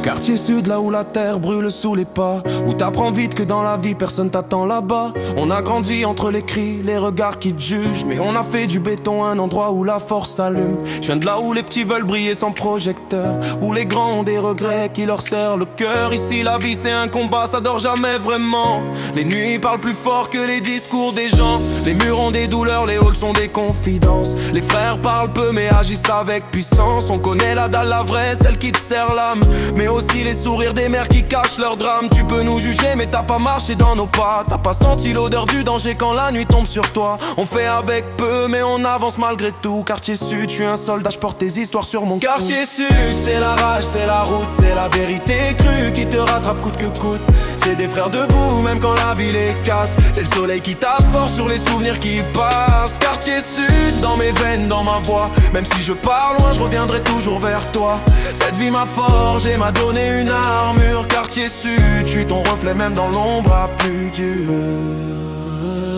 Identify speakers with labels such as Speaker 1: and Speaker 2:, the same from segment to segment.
Speaker 1: Quartier sud, là où la terre brûle sous les pas, où t'apprends vite que dans la vie personne t'attend là-bas. On a grandi entre les cris, les regards qui te jugent, mais on a fait du béton un endroit où la force s'allume. Je viens de là où les petits veulent briller sans projecteur, où les grands ont des regrets qui leur serrent le cœur. Ici la vie c'est un combat, ça dort jamais vraiment. Les nuits parlent plus fort que les discours des gens. Les murs ont des douleurs, les halls sont des confidences. Les frères parlent peu mais agissent avec puissance. On connaît la dalle, la vraie, celle qui te serre l'âme, mais aussi les sourires des mères qui cachent leur drame. Tu peux nous juger mais t'as pas marché dans nos pas. T'as pas senti l'odeur du danger quand la nuit tombe sur toi. On fait avec peu mais on avance malgré tout. Quartier sud, je suis un soldat, je porte tes histoires sur mon cou. Quartier sud, c'est la rage, c'est la route, c'est la vérité crue qui te rattrape coûte que coûte. C'est des frères debout même quand la vie les casse. C'est le soleil qui tape fort sur les souvenirs qui passent. Quartier sud, dans mes veines, dans ma voix. Même si je pars loin, je reviendrai toujours vers toi. Cette vie m'a forgé, m'a donné une armure. Quartier sud, je suis ton reflet même dans l'ombre à plus dur.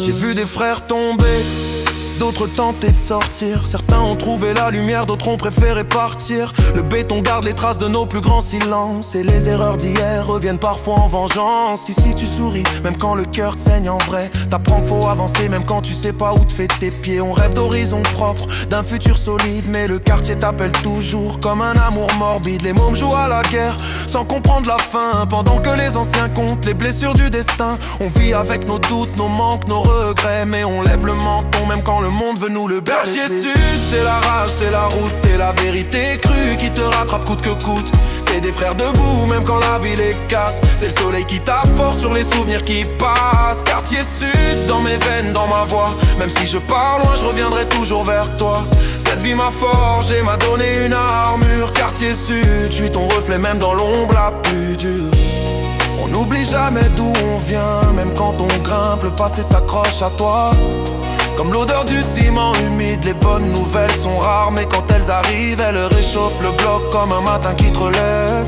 Speaker 1: J'ai vu des frères tomber, d'autres tenter de sortir. Certains ont trouvé la lumière, d'autres ont préféré partir. Le béton garde les traces de nos plus grands silences, et les erreurs d'hier reviennent parfois en vengeance. Ici tu souris, même quand le cœur te saigne en vrai. T'apprends qu'il faut avancer, même quand tu sais pas où te fait tes pieds. On rêve d'horizons propres, d'un futur solide, mais le quartier t'appelle toujours comme un amour morbide. Les mômes jouent à la guerre, sans comprendre la fin, pendant que les anciens comptent les blessures du destin. On vit avec nos doutes, nos manques, nos regrets, mais on lève le menton même quand le monde veut nous le bercer. Quartier sud, c'est la rage, c'est la route, c'est la vérité crue qui te rattrape coûte que coûte. C'est des frères debout même quand la vie les casse. C'est le soleil qui tape fort sur les souvenirs qui passent. Quartier sud, dans mes veines, dans ma voix. Même si je pars loin, je reviendrai toujours vers toi. Cette vie m'a forgé, m'a donné une armure. Quartier sud, je suis ton reflet même dans l'ombre la plus dure. On n'oublie jamais d'où on vient, même quand on grimpe, le passé s'accroche à toi. Comme l'odeur du ciment humide, les bonnes nouvelles sont rares, mais quand elles arrivent, elles réchauffent le bloc comme un matin qui te relève.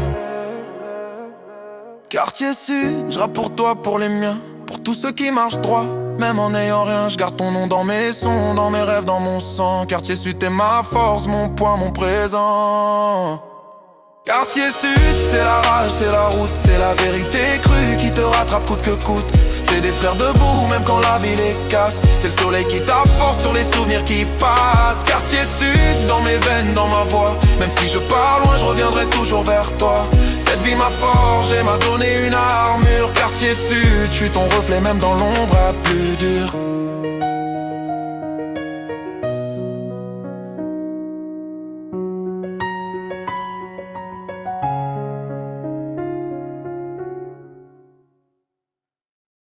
Speaker 1: Quartier sud, je rappe pour toi, pour les miens, pour tous ceux qui marchent droit. Même en n'ayant rien, je garde ton nom dans mes sons, dans mes rêves, dans mon sang. Quartier sud, t'es ma force, mon poids, mon présent. Quartier sud, c'est la rage, c'est la route, c'est la vérité crue qui te rattrape coûte que coûte. C'est des frères debout même quand la vie les casse. C'est le soleil qui tape fort sur les souvenirs qui passent. Quartier sud, dans mes veines, dans ma voix. Même si je pars loin, je reviendrai toujours vers toi. Cette vie m'a forgé, m'a donné une armure. Quartier sud, je suis ton reflet même dans l'ombre à plus dur.